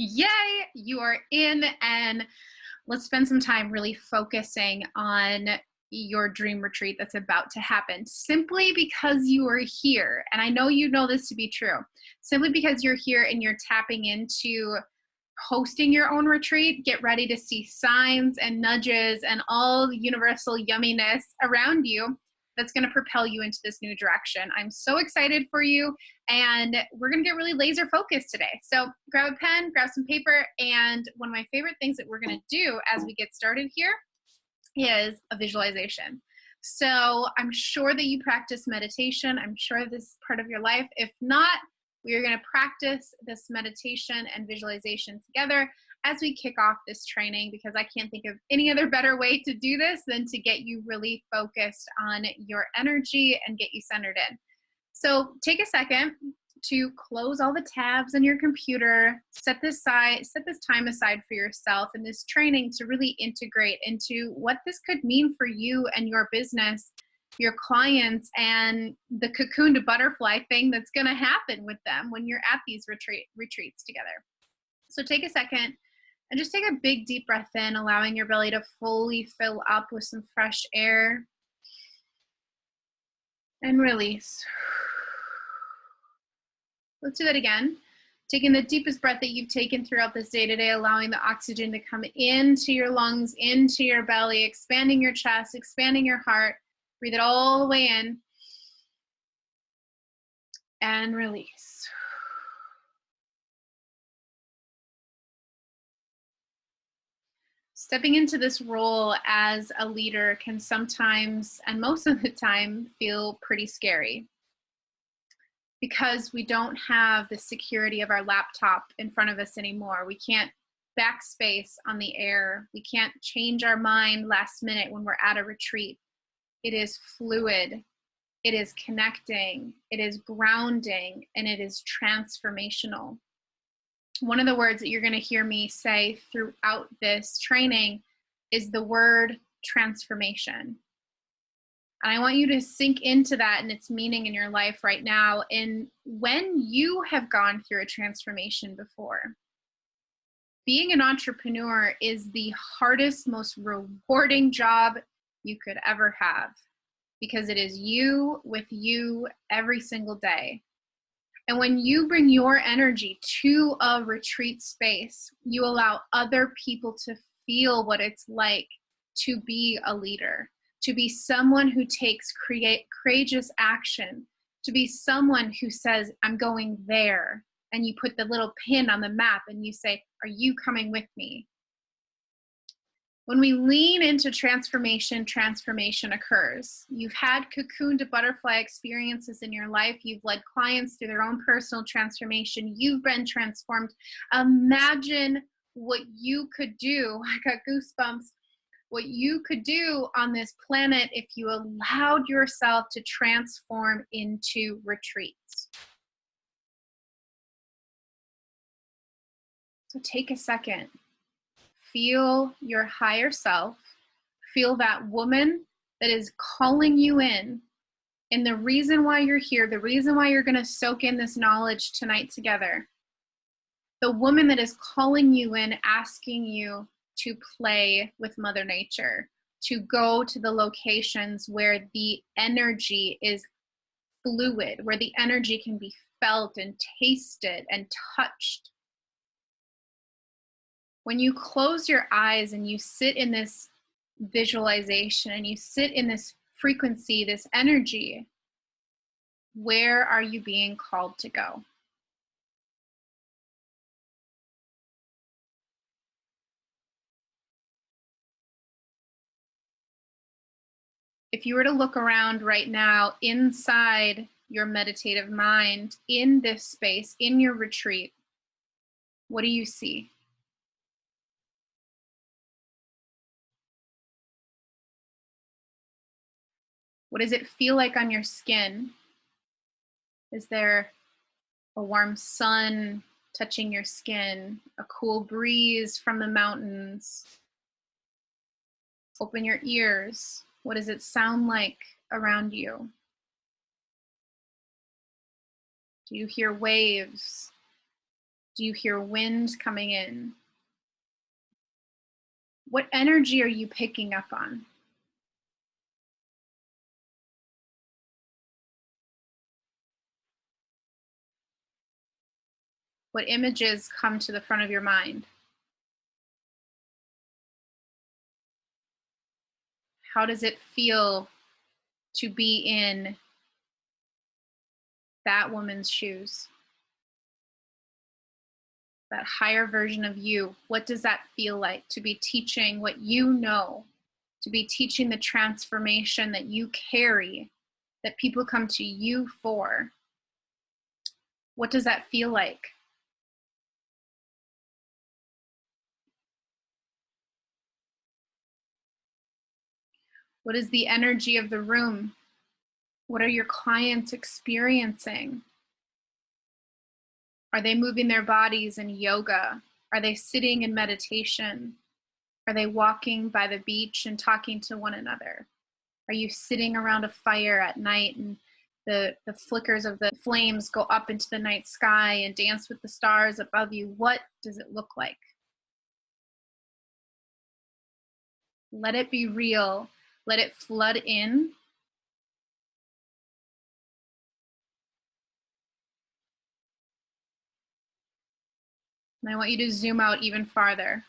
Yay, you are in, and let's spend some time really focusing on your dream retreat that's about to happen simply because you are here. And I know you know this to be true. Simply because you're here and you're tapping into hosting your own retreat, get ready to see signs and nudges and all the universal yumminess around you that's going to propel you into this new direction. I'm so excited for you, and we're going to get really laser focused today. So grab a pen, grab some paper, and one of my favorite things that we're going to do as we get started here is a visualization. So I'm sure that you practice meditation. I'm sure this is part of your life. If not, we are going to practice this meditation and visualization together as we kick off this training, because I can't think of any other better way to do this than to get you really focused on your energy and get you centered in. So take a second to close all the tabs on your computer, set this time aside for yourself and this training to really integrate into what this could mean for you and your business, your clients, and the cocoon to butterfly thing that's going to happen with them when you're at these retreats together. So take a second and just take a big deep breath in, allowing your belly to fully fill up with some fresh air, and release. Let's do that again. Taking the deepest breath that you've taken throughout this day today, allowing the oxygen to come into your lungs, into your belly, expanding your chest, expanding your heart. Breathe it all the way in and release. Stepping into this role as a leader can sometimes, and most of the time, feel pretty scary, because we don't have the security of our laptop in front of us anymore. We can't backspace on the air. We can't change our mind last minute when we're at a retreat. It is fluid, it is connecting, it is grounding, and it is transformational. One of the words that you're going to hear me say throughout this training is the word transformation. And I want you to sink into that and its meaning in your life right now. And when you have gone through a transformation before, being an entrepreneur is the hardest, most rewarding job you could ever have, because it is you with you every single day. And when you bring your energy to a retreat space, you allow other people to feel what it's like to be a leader, to be someone who takes courageous action, to be someone who says, I'm going there. And you put the little pin on the map and you say, are you coming with me? When we lean into transformation, transformation occurs. You've had cocoon to butterfly experiences in your life. You've led clients through their own personal transformation. You've been transformed. Imagine what you could do. I got goosebumps. What you could do on this planet if you allowed yourself to transform into retreats. So take a second. Feel your higher self. Feel that woman that is calling you in. And the reason why you're here, the reason why you're going to soak in this knowledge tonight together, the woman that is calling you in, asking you to play with Mother Nature, to go to the locations where the energy is fluid, where the energy can be felt and tasted and touched. When you close your eyes and you sit in this visualization and you sit in this frequency, this energy, where are you being called to go? If you were to look around right now inside your meditative mind, in this space, in your retreat, what do you see? What does it feel like on your skin? Is there a warm sun touching your skin, a cool breeze from the mountains? Open your ears. What does it sound like around you? Do you hear waves? Do you hear wind coming in? What energy are you picking up on? What images come to the front of your mind? How does it feel to be in that woman's shoes? That higher version of you, what does that feel like to be teaching what you know, to be teaching the transformation that you carry, that people come to you for? What does that feel like? What is the energy of the room? What are your clients experiencing? Are they moving their bodies in yoga? Are they sitting in meditation? Are they walking by the beach and talking to one another? Are you sitting around a fire at night and the flickers of the flames go up into the night sky and dance with the stars above you? What does it look like? Let it be real. Let it flood in. And I want you to zoom out even farther.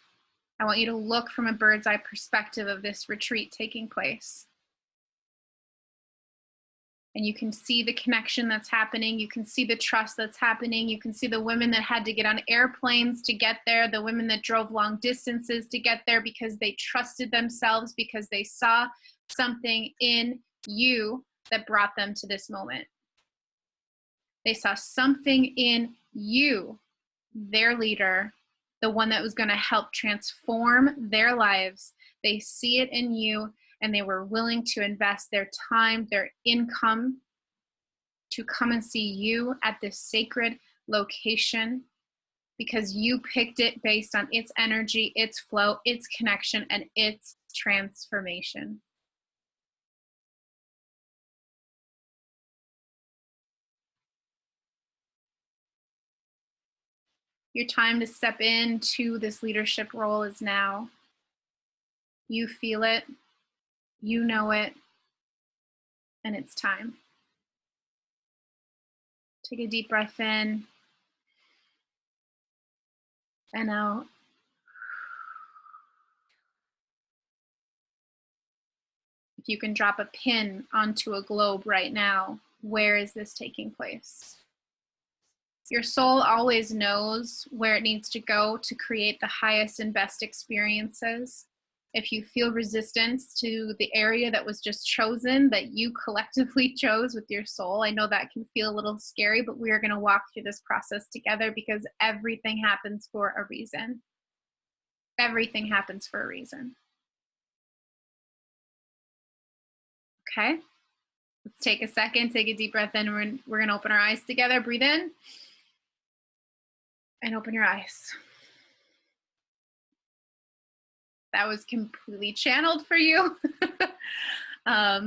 I want you to look from a bird's eye perspective of this retreat taking place. And you can see the connection that's happening. You can see the trust that's happening. You can see the women that had to get on airplanes to get there, the women that drove long distances to get there because they trusted themselves, because they saw something in you that brought them to this moment. They saw something in you, their leader, the one that was going to help transform their lives. They see it in you, and they were willing to invest their time, their income to come and see you at this sacred location because you picked it based on its energy, its flow, its connection, and its transformation. Your time to step into this leadership role is now. You feel it, you know it, and it's time. Take a deep breath in and out. If you can drop a pin onto a globe right now, where is this taking place? Your soul always knows where it needs to go to create the highest and best experiences. If you feel resistance to the area that was just chosen, that you collectively chose with your soul, I know that can feel a little scary, but we are going to walk through this process together because everything happens for a reason. Everything happens for a reason. Okay, let's take a second, take a deep breath in. We're going to open our eyes together. Breathe in and open your eyes. That was completely channeled for you. I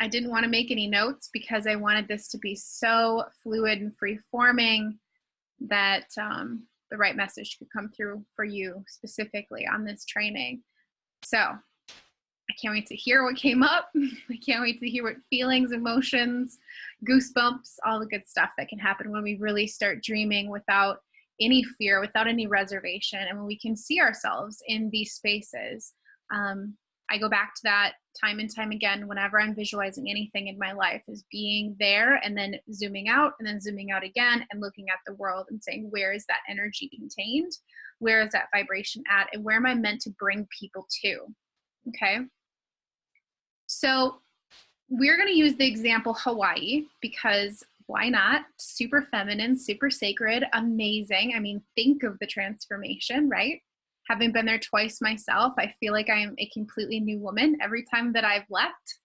didn't want to make any notes because I wanted this to be so fluid and free-forming that the right message could come through for you specifically on this training. So I can't wait to hear what came up. I can't wait to hear what feelings, emotions, goosebumps, all the good stuff that can happen when we really start dreaming without any fear, without any reservation, and when we can see ourselves in these spaces. I go back to that time and time again whenever I'm visualizing anything in my life, is being there and then zooming out and then zooming out again and looking at the world and saying, where is that energy contained? Where is that vibration at? And where am I meant to bring people to? Okay. So we're going to use the example Hawaii because why not? Super feminine, super sacred, amazing. I mean, think of the transformation, right? Having been there twice myself, I feel like I am a completely new woman every time that I've left.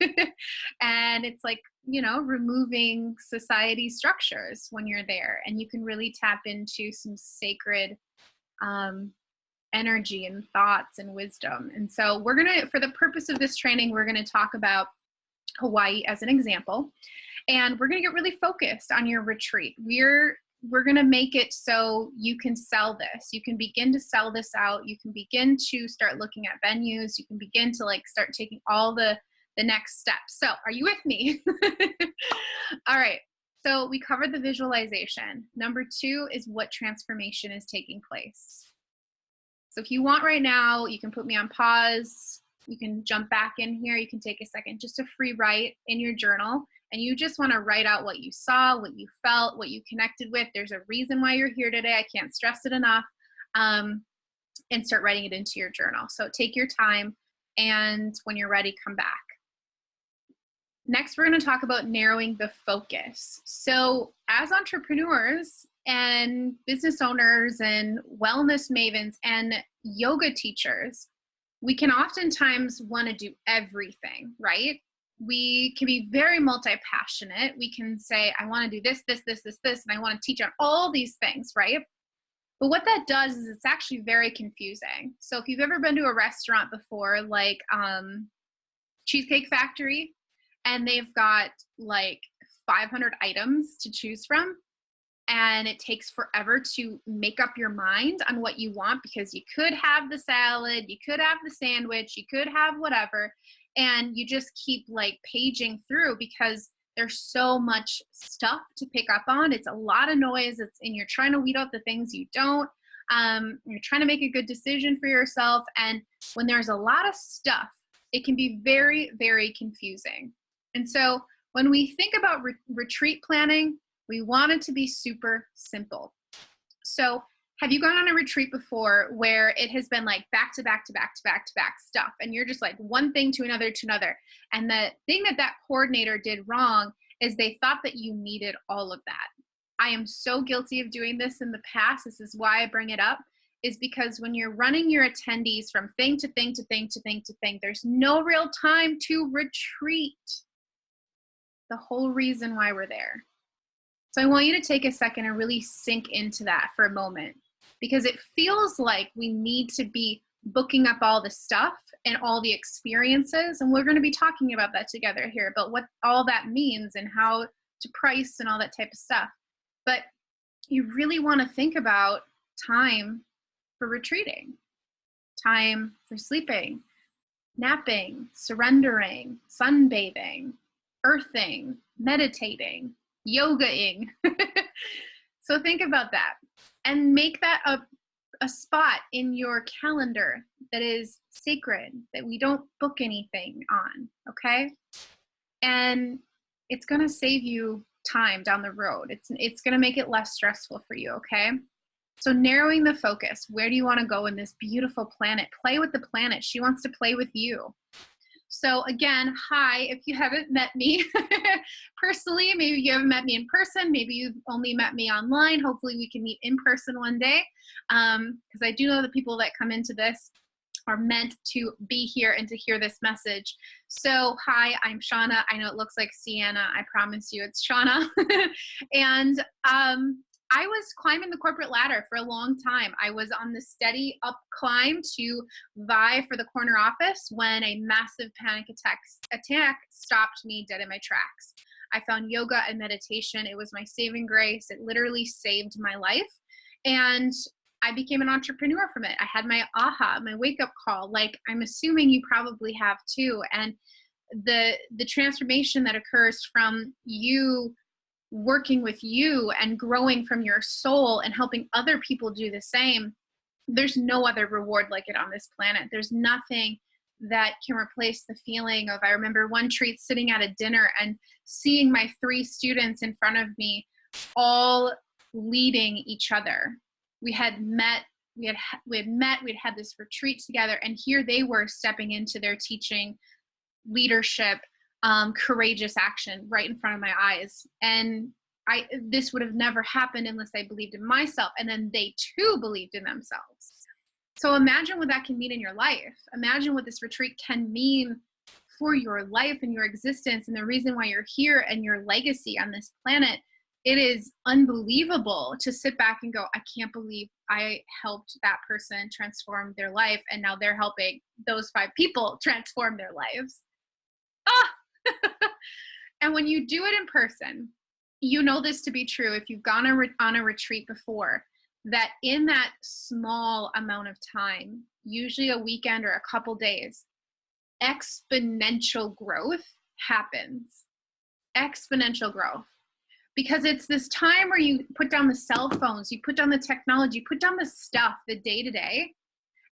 And it's like, you know, removing society structures when you're there, and you can really tap into some sacred energy and thoughts and wisdom. And so we're going to, for the purpose of this training, we're going to talk about Hawaii as an example. And we're going to get really focused on your retreat. We're we're going to make it so you can sell this. You can begin to sell this out. You can begin to start looking at venues. You can begin to like start taking all the next steps. So are you with me? All right. So we covered the visualization. Number 2 is what transformation is taking place. So if you want right now, you can put me on pause. You can jump back in here. You can take a second just to free write in your journal. And you just want to write out what you saw, what you felt, what you connected with. There's a reason why you're here today. I can't stress it enough. And start writing it into your journal. So take your time. And when you're ready, come back. Next, we're going to talk about narrowing the focus. So as entrepreneurs and business owners and wellness mavens and yoga teachers, we can oftentimes want to do everything, right? We can be very multi-passionate. We can say, I want to do this, this, this, this, this, and I want to teach on all these things, right? But what that does is it's actually very confusing. So if you've ever been to a restaurant before, like Cheesecake Factory, and they've got like 500 items to choose from, and it takes forever to make up your mind on what you want, because you could have the salad, you could have the sandwich, you could have whatever, and you just keep like paging through because there's so much stuff to pick up on. It's a lot of noise. And you're trying to weed out the things you don't. You're trying to make a good decision for yourself. And when there's a lot of stuff, it can be very, very confusing. And so when we think about retreat planning, we want it to be super simple. So have you gone on a retreat before where it has been like back to back to back to back to back stuff, and you're just like one thing to another to another, and the thing that coordinator did wrong is they thought that you needed all of that. I am so guilty of doing this in the past. This is why I bring it up, is because when you're running your attendees from thing to thing to thing to thing to thing, there's no real time to retreat. The whole reason why we're there. So I want you to take a second and really sink into that for a moment, because it feels like we need to be booking up all the stuff and all the experiences. And we're going to be talking about that together here, about what all that means and how to price and all that type of stuff. But you really want to think about time for retreating, time for sleeping, napping, surrendering, sunbathing, earthing, meditating, yogaing. So think about that and make that a spot in your calendar that is sacred, that we don't book anything on, okay? And it's going to save you time down the road. It's going to make it less stressful for you, okay? So narrowing the focus. Where do you want to go in this beautiful planet? Play with the planet. She wants to play with you. So again, hi, if you haven't met me personally, maybe you haven't met me in person, maybe you've only met me online. Hopefully we can meet in person one day, because I do know the people that come into this are meant to be here and to hear this message. So hi, I'm Shauna. I know it looks like Sienna. I promise you it's Shauna. And I was climbing the corporate ladder for a long time. I was on the steady up climb to vie for the corner office when a massive panic attack stopped me dead in my tracks. I found yoga and meditation. It was my saving grace. It literally saved my life. And I became an entrepreneur from it. I had my aha, my wake-up call, like I'm assuming you probably have too. And the transformation that occurs from you working with you and growing from your soul and helping other people do the same, there's no other reward like it on this planet. There's nothing that can replace the feeling of, I remember one treat sitting at a dinner and seeing my 3 students in front of me all leading each other. We had had this retreat together, and here they were stepping into their teaching, leadership, courageous action right in front of my eyes. And this would have never happened unless I believed in myself, and then they too believed in themselves. So imagine what that can mean in your life. Imagine what this retreat can mean for your life and your existence and the reason why you're here and your legacy on this planet. It is unbelievable to sit back and go, I can't believe I helped that person transform their life, and now they're helping those 5 people transform their lives. Ah! And when you do it in person, you know this to be true if you've gone on a retreat before, that in that small amount of time, usually a weekend or a couple days, exponential growth happens. Exponential growth. Because it's this time where you put down the cell phones, you put down the technology, you put down the stuff, the day-to-day,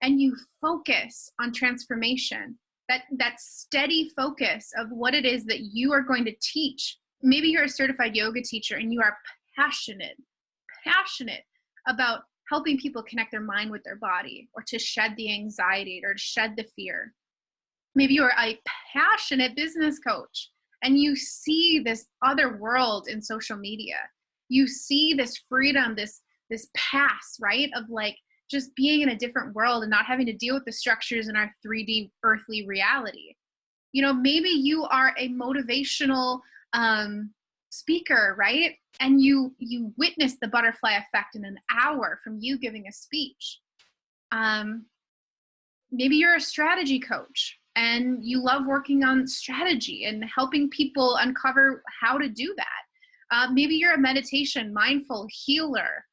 and you focus on transformation. That steady focus of what it is that you are going to teach. Maybe you're a certified yoga teacher and you are passionate about helping people connect their mind with their body, or to shed the anxiety, or to shed the fear. Maybe you're a passionate business coach and you see this other world in social media. You see this freedom, this pass, right? Of like just being in a different world and not having to deal with the structures in our 3D earthly reality. You know, maybe you are a motivational speaker, right? And you witness the butterfly effect in an hour from you giving a speech. Maybe you're a strategy coach and you love working on strategy and helping people uncover how to do that. Maybe you're a meditation, mindful healer,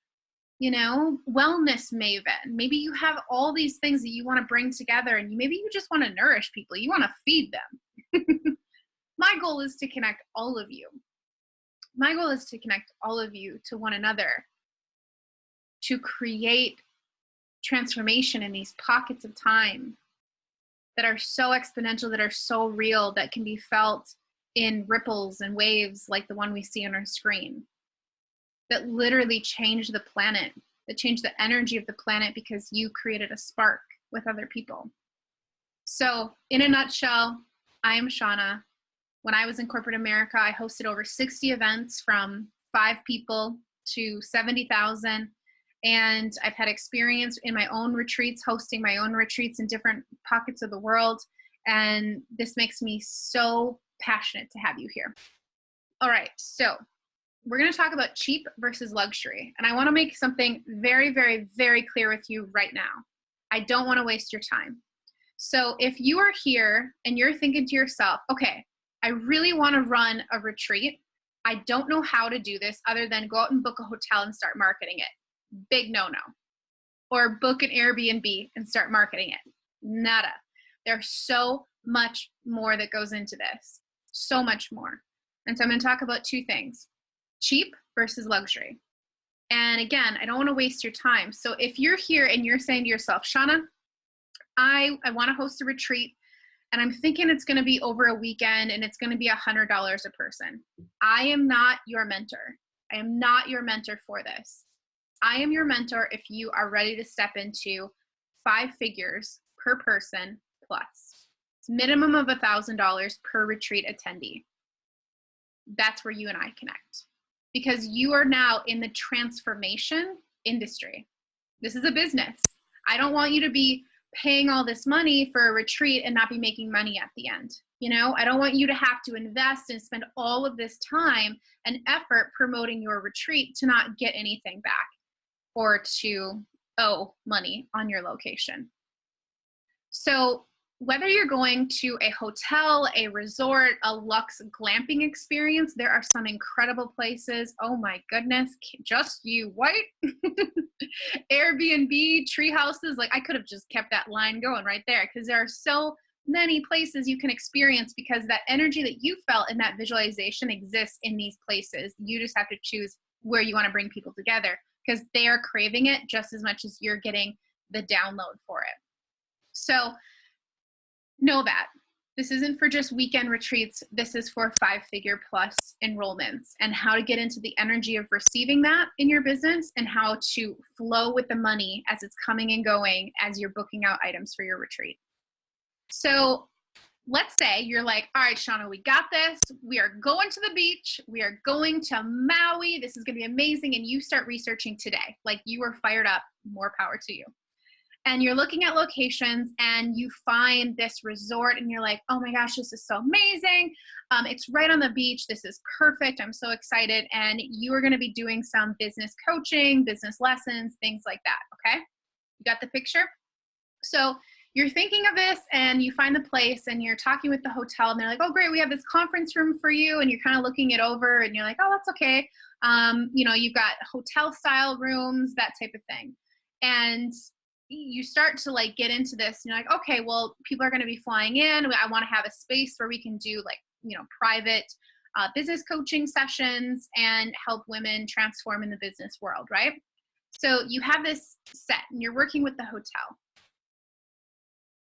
you know, wellness maven. Maybe you have all these things that you want to bring together, and maybe you just want to nourish people. You want to feed them. My goal is to connect all of you. My goal is to connect all of you to one another, to create transformation in these pockets of time that are so exponential, that are so real, that can be felt in ripples and waves like the one we see on our screen, that literally change the planet, that change the energy of the planet because you created a spark with other people. So in a nutshell, I am Shauna. When I was in corporate America, I hosted over 60 events from 5 people to 70,000. And I've had experience in my own retreats, hosting my own retreats in different pockets of the world. And this makes me so passionate to have you here. All right, so we're going to talk about cheap versus luxury. And I want to make something very, very, very clear with you right now. I don't want to waste your time. So if you are here and you're thinking to yourself, okay, I really want to run a retreat. I don't know how to do this other than go out and book a hotel and start marketing it. Big no-no. Or book an Airbnb and start marketing it. Nada. There's so much more that goes into this. So much more. And so I'm going to talk about 2 things. Cheap versus luxury. And again, I don't want to waste your time. So if you're here and you're saying to yourself, Shauna, I want to host a retreat, and I'm thinking it's going to be over a weekend and it's going to be $100 a person. I am not your mentor. I am not your mentor for this. I am your mentor if you are ready to step into 5 figures per person plus. It's minimum of $1,000 per retreat attendee. That's where you and I connect, because you are now in the transformation industry. This is a business. I don't want you to be paying all this money for a retreat and not be making money at the end. You know, I don't want you to have to invest and spend all of this time and effort promoting your retreat to not get anything back, or to owe money on your location. So whether you're going to a hotel, a resort, a luxe glamping experience, there are some incredible places. Oh my goodness, just you white. Airbnb, tree houses, like I could have just kept that line going right there, because there are so many places you can experience, because that energy that you felt in that visualization exists in these places. You just have to choose where you want to bring people together, because they are craving it just as much as you're getting the download for it. So know that this isn't for just weekend retreats. This is for 5-figure plus enrollments, and how to get into the energy of receiving that in your business, and how to flow with the money as it's coming and going as you're booking out items for your retreat. So let's say you're like, all right, Shauna, we got this. We are going to the beach. We are going to Maui. This is going to be amazing. And you start researching today, like you are fired up. More power to you. And you're looking at locations and you find this resort and you're like, oh my gosh, this is so amazing. It's right on the beach. This is perfect. I'm so excited. And you are going to be doing some business coaching, business lessons, things like that. Okay. You got the picture? So you're thinking of this and you find the place and you're talking with the hotel and they're like, oh, great, we have this conference room for you. And you're kind of looking it over and you're like, oh, that's okay. You've got hotel style rooms, that type of thing. And you start to like get into this and you're like, okay, well, people are going to be flying in. I want to have a space where we can do like, private business coaching sessions and help women transform in the business world, right? So you have this set and you're working with the hotel.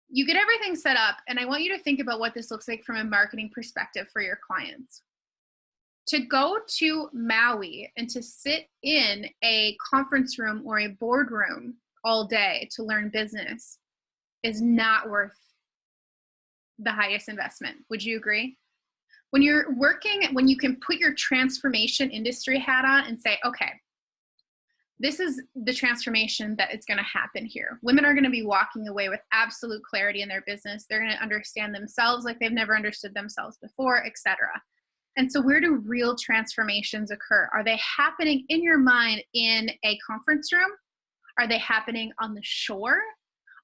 You get everything set up, and I want you to think about what this looks like from a marketing perspective for your clients. To go to Maui and to sit in a conference room or a boardroom all day to learn business is not worth the highest investment. Would you agree? When you're working, when you can put your transformation industry hat on and say, okay, this is the transformation that is going to happen here. Women are going to be walking away with absolute clarity in their business. They're going to understand themselves like they've never understood themselves before, etc. And so where do real transformations occur? Are they happening in your mind in a conference room? Are they happening on the shore?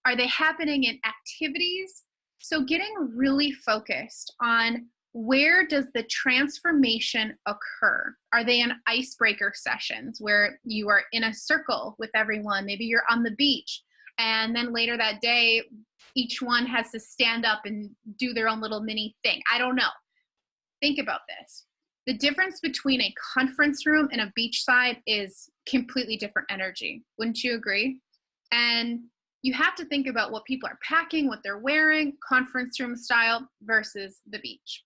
Are they happening in activities? So getting really focused on where does the transformation occur? Are they in icebreaker sessions where you are in a circle with everyone? Maybe you're on the beach, and then later that day, each one has to stand up and do their own little mini thing. I don't know. Think about this. The difference between a conference room and a beachside is completely different energy. Wouldn't you agree? And you have to think about what people are packing, what they're wearing, conference room style versus the beach.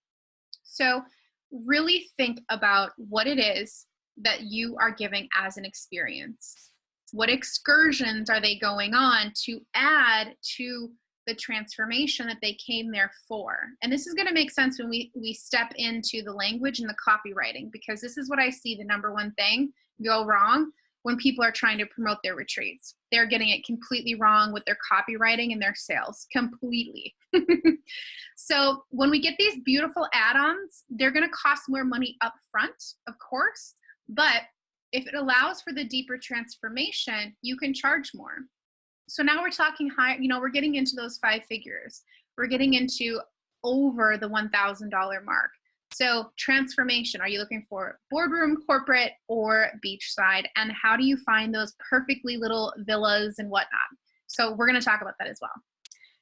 So really think about what it is that you are giving as an experience. What excursions are they going on to add to the transformation that they came there for? And this is going to make sense when we step into the language and the copywriting, because this is what I see the number one thing go wrong when people are trying to promote their retreats. They're getting it completely wrong with their copywriting and their sales, completely. So when we get these beautiful add-ons, they're going to cost more money up front, of course, but if it allows for the deeper transformation, you can charge more. So now we're talking high, we're getting into those 5 figures. We're getting into over the $1,000 mark. So transformation, are you looking for boardroom, corporate, or beachside? And how do you find those perfectly little villas and whatnot? So we're going to talk about that as well.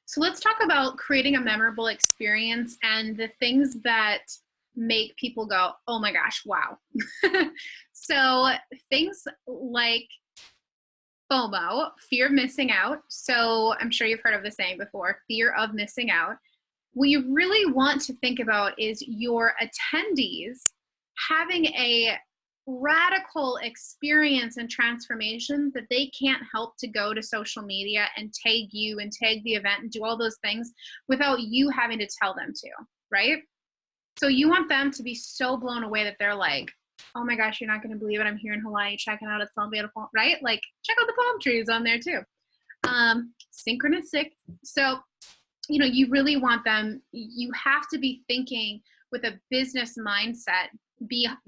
So let's talk about creating a memorable experience and the things that make people go, oh my gosh, wow. So things like FOMO, fear of missing out. So I'm sure you've heard of the saying before, fear of missing out. What you really want to think about is your attendees having a radical experience and transformation that they can't help to go to social media and tag you and tag the event and do all those things without you having to tell them to, right? So you want them to be so blown away that they're like, oh my gosh, you're not going to believe it. I'm here in Hawaii, checking out. It's so beautiful, right? Like, check out the palm trees on there too. Synchronistic. So, you really want them, you have to be thinking with a business mindset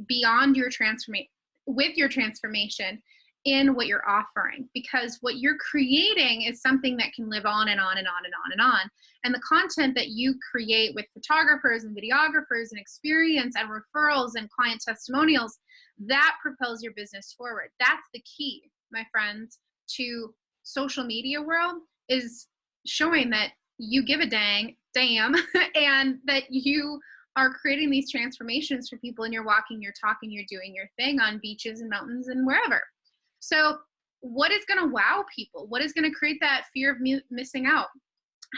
beyond your transformation, with your transformation in what you're offering, because what you're creating is something that can live on and on and on and on and on. And the content that you create with photographers and videographers and experience and referrals and client testimonials, that propels your business forward. That's the key, my friends, to social media world, is showing that you give a damn, and that you are creating these transformations for people, and you're walking, you're talking, you're doing your thing on beaches and mountains and wherever. So what is going to wow people? What is going to create that fear of missing out?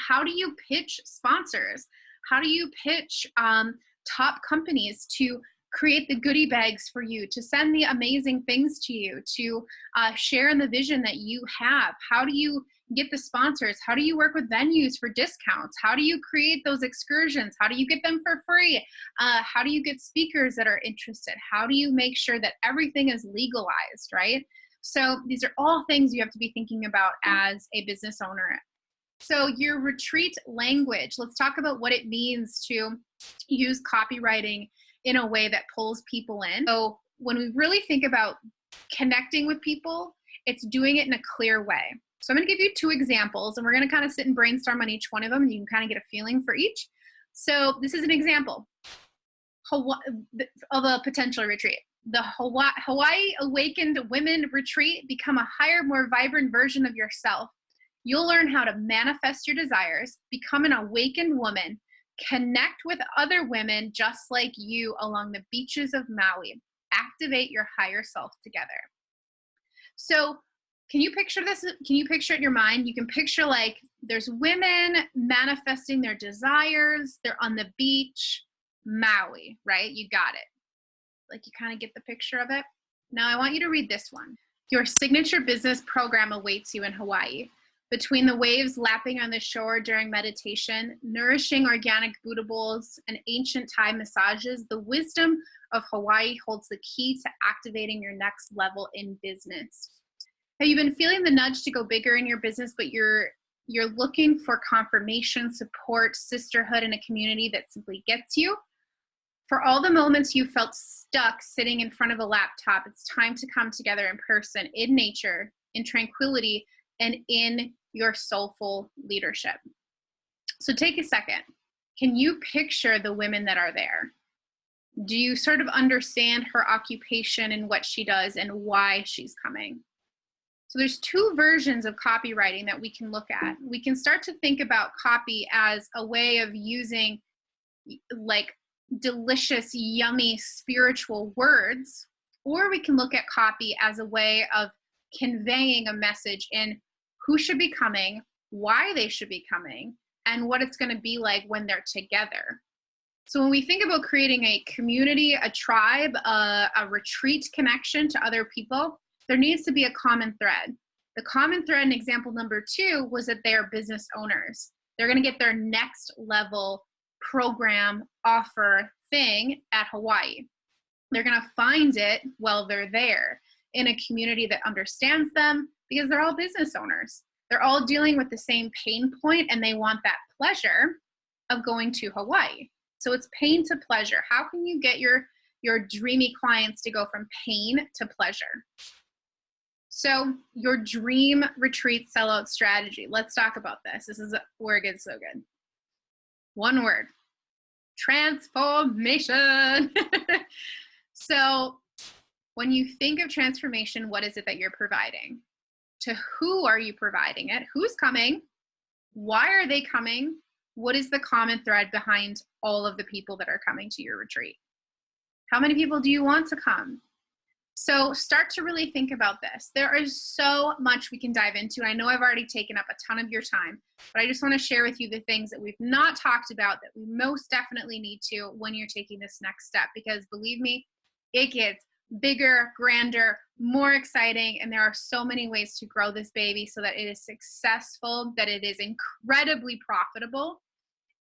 How do you pitch sponsors? How do you pitch top companies to create the goodie bags for you, to send the amazing things to you, to share in the vision that you have? How do you get the sponsors? How do you work with venues for discounts? How do you create those excursions? How do you get them for free? How do you get speakers that are interested? How do you make sure that everything is legalized, right? So these are all things you have to be thinking about as a business owner. So your retreat language, let's talk about what it means to use copywriting in a way that pulls people in. So when we really think about connecting with people, it's doing it in a clear way. So I'm going to give you two examples, and we're going to kind of sit and brainstorm on each one of them, and you can kind of get a feeling for each. So this is an example of a potential retreat. The Hawaii Awakened Women Retreat. Become a higher, more vibrant version of yourself. You'll learn how to manifest your desires, become an awakened woman, connect with other women just like you along the beaches of Maui. Activate your higher self together. So can you picture this? Can you picture it in your mind? You can picture like there's women manifesting their desires. They're on the beach, Maui, right? You got it. Like you kind of get the picture of it. Now I want you to read this one. Your signature business program awaits you in Hawaii. Between the waves lapping on the shore during meditation, nourishing organic Buddha bowls, and ancient Thai massages, the wisdom of Hawaii holds the key to activating your next level in business. Have you been feeling the nudge to go bigger in your business, but you're looking for confirmation, support, sisterhood, and a community that simply gets you? For all the moments you felt stuck sitting in front of a laptop, it's time to come together in person, in nature, in tranquility, and in your soulful leadership. So take a second. Can you picture the women that are there? Do you sort of understand her occupation and what she does and why she's coming? So there's two versions of copywriting that we can look at. We can start to think about copy as a way of using like delicious, yummy, spiritual words, or we can look at copy as a way of conveying a message in who should be coming, why they should be coming, and what it's going to be like when they're together. So when we think about creating a community, a tribe, a retreat connection to other people, there needs to be a common thread. The common thread in example number 2 was that they are business owners. They're going to get their next level program, offer, thing at Hawaii. They're going to find it while they're there in a community that understands them, because they're all business owners. They're all dealing with the same pain point, and they want that pleasure of going to Hawaii. So it's pain to pleasure. How can you get your dreamy clients to go from pain to pleasure? So your dream retreat sellout strategy. Let's talk about this. This is where it gets so good. One word: transformation. So when you think of transformation, what is it that you're providing? To who are you providing it? Who's coming? Why are they coming? What is the common thread behind all of the people that are coming to your retreat? How many people do you want to come? So start to really think about this. There is so much we can dive into. I know I've already taken up a ton of your time, but I just want to share with you the things that we've not talked about that we most definitely need to when you're taking this next step, because believe me, it gets bigger, grander, more exciting, and there are so many ways to grow this baby so that it is successful, that it is incredibly profitable,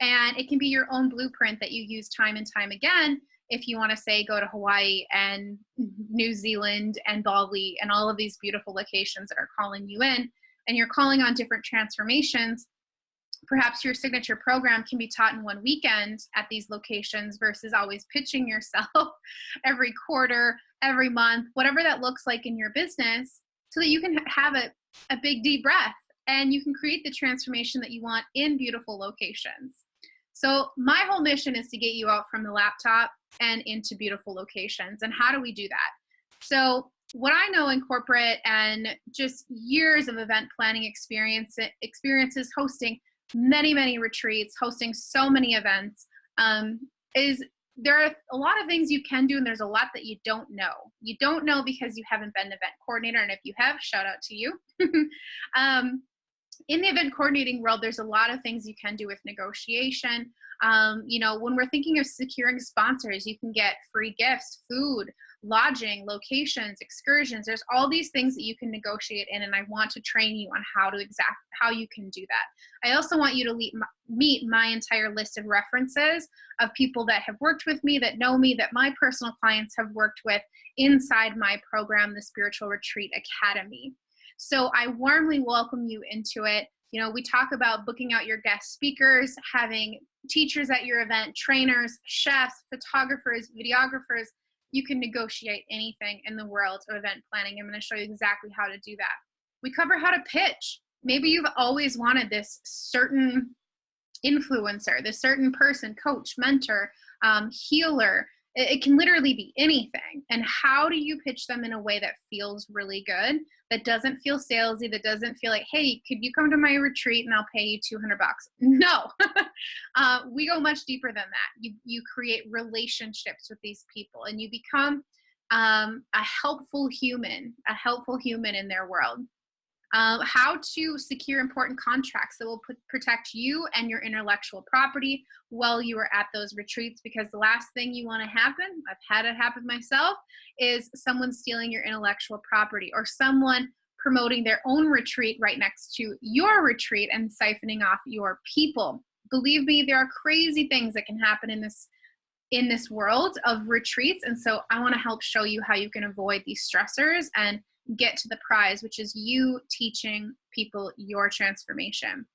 and it can be your own blueprint that you use time and time again if you want to, say, go to Hawaii and New Zealand and Bali and all of these beautiful locations that are calling you in, and you're calling on different transformations. Perhaps your signature program can be taught in one weekend at these locations versus always pitching yourself every quarter, every month, whatever that looks like in your business, so that you can have a big deep breath and you can create the transformation that you want in beautiful locations. So my whole mission is to get you out from the laptop and into beautiful locations. And how do we do that? So what I know in corporate and just years of event planning experiences, hosting many, many retreats, hosting so many events, is there are a lot of things you can do, and there's a lot that you don't know. You don't know because you haven't been an event coordinator, and if you have, shout out to you. In the event coordinating world, there's a lot of things you can do with negotiation. When we're thinking of securing sponsors, you can get free gifts, food, lodging, locations, excursions. There's all these things that you can negotiate in, and I want to train you on how you can do that. I also want you to meet my entire list of references of people that have worked with me, that know me, that my personal clients have worked with inside my program, the Spiritual Retreat Academy. So I warmly welcome you into it. We talk about booking out your guest speakers, having teachers at your event, trainers, chefs, photographers, videographers. You can negotiate anything in the world of event planning. I'm going to show you exactly how to do that. We cover how to pitch. Maybe you've always wanted this certain influencer, this certain person, coach, mentor, healer. It can literally be anything. And how do you pitch them in a way that feels really good, that doesn't feel salesy, that doesn't feel like, hey, could you come to my retreat and I'll pay you $200? No, we go much deeper than that. You create relationships with these people, and you become a helpful human in their world. How to secure important contracts that will protect you and your intellectual property while you are at those retreats, because the last thing you want to happen, I've had it happen myself, is someone stealing your intellectual property, or someone promoting their own retreat right next to your retreat and siphoning off your people. Believe me, there are crazy things that can happen in this world of retreats. And so I want to help show you how you can avoid these stressors and get to the prize, which is you teaching people your transformation.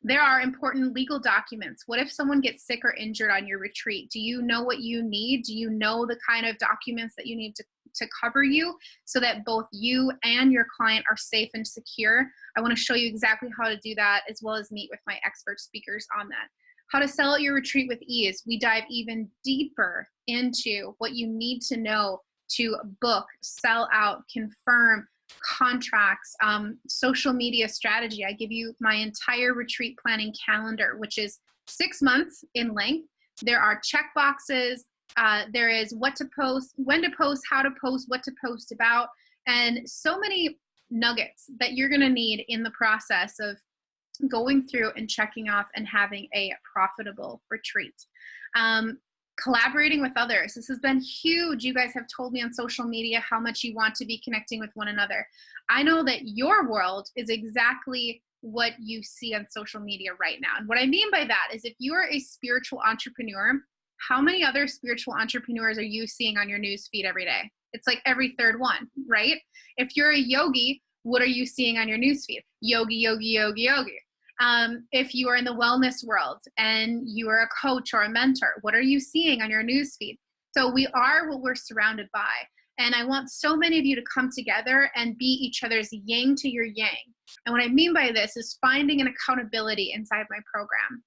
There are important legal documents. What if someone gets sick or injured on your retreat? Do you know what you need? Do you know the kind of documents that you need to cover you so that both you and your client are safe and secure? I want to show you exactly how to do that, as well as meet with my expert speakers on that. How to sell out your retreat with ease. We dive even deeper into what you need to know to book, sell out, confirm contracts, social media strategy. I give you my entire retreat planning calendar, which is 6 months in length. There are check boxes. There is what to post, when to post, how to post, what to post about, and so many nuggets that you're going to need in the process of going through and checking off and having a profitable retreat. Collaborating with others. This has been huge. You guys have told me on social media how much you want to be connecting with one another. I know that your world is exactly what you see on social media right now. And what I mean by that is, if you are a spiritual entrepreneur, how many other spiritual entrepreneurs are you seeing on your news feed every day? It's like every third one, right? If you're a yogi, what are you seeing on your news feed? Yogi, yogi, yogi, yogi. If you are in the wellness world and you are a coach or a mentor, what are you seeing on your newsfeed? So we are what we're surrounded by. And I want so many of you to come together and be each other's yang to your yang. And what I mean by this is finding an accountability inside my program.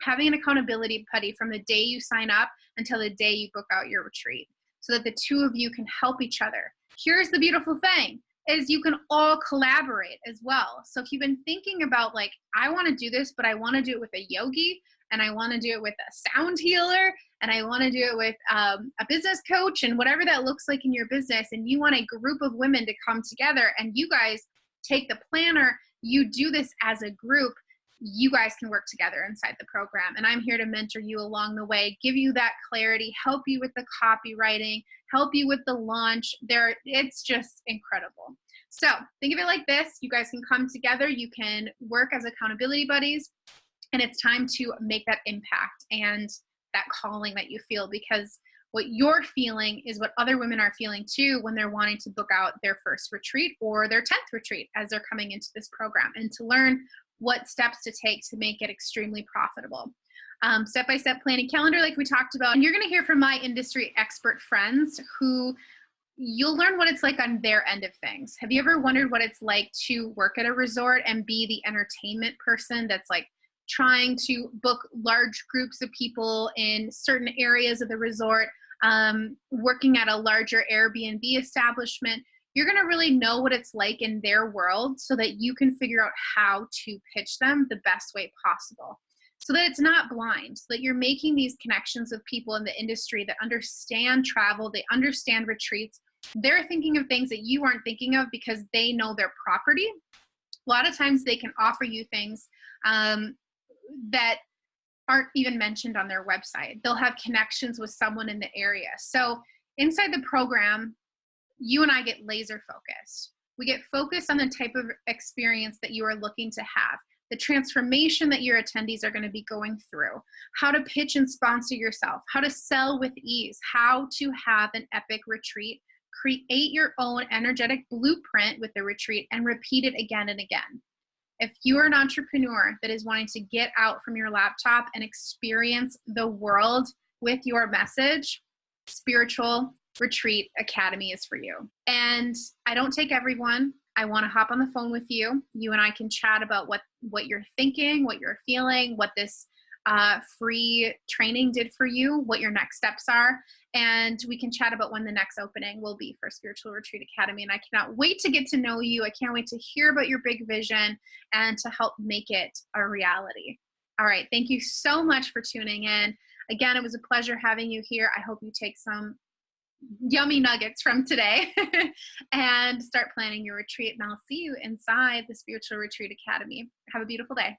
Having an accountability buddy from the day you sign up until the day you book out your retreat, so that the two of you can help each other. Here's the beautiful thing, is you can all collaborate as well. So if you've been thinking about, like, I want to do this, but I want to do it with a yogi, and I want to do it with a sound healer, and I want to do it with a business coach, and whatever that looks like in your business, and you want a group of women to come together, and you guys take the planner, you do this as a group, you guys can work together inside the program. And I'm here to mentor you along the way, give you that clarity, help you with the copywriting, help you with the launch. It's just incredible. So think of it like this. You guys can come together. You can work as accountability buddies. And it's time to make that impact and that calling that you feel, because what you're feeling is what other women are feeling too when they're wanting to book out their first retreat or their 10th retreat as they're coming into this program, and to learn what steps to take to make it extremely profitable. Step-by-step planning calendar, like we talked about. And you're going to hear from my industry expert friends who you'll learn what it's like on their end of things. Have you ever wondered what it's like to work at a resort and be the entertainment person that's like trying to book large groups of people in certain areas of the resort, working at a larger Airbnb establishment? You're going to really know what it's like in their world so that you can figure out how to pitch them the best way possible, so that it's not blind, so that you're making these connections with people in the industry that understand travel, they understand retreats. They're thinking of things that you aren't thinking of because they know their property. A lot of times they can offer you things that aren't even mentioned on their website. They'll have connections with someone in the area. So inside the program, you and I get laser focused. We get focused on the type of experience that you are looking to have, the transformation that your attendees are going to be going through, how to pitch and sponsor yourself, how to sell with ease, how to have an epic retreat, create your own energetic blueprint with the retreat, and repeat it again and again. If you are an entrepreneur that is wanting to get out from your laptop and experience the world with your message, Spiritual Retreat Academy is for you. And I don't take everyone. I want to hop on the phone with you. You and I can chat about what you're thinking, what you're feeling, what this free training did for you, what your next steps are, and we can chat about when the next opening will be for Spiritual Retreat Academy. And I cannot wait to get to know you. I can't wait to hear about your big vision and to help make it a reality. All right. Thank you so much for tuning in. Again, it was a pleasure having you here. I hope you take some yummy nuggets from today and start planning your retreat. And I'll see you inside the Spiritual Retreat Academy. Have a beautiful day.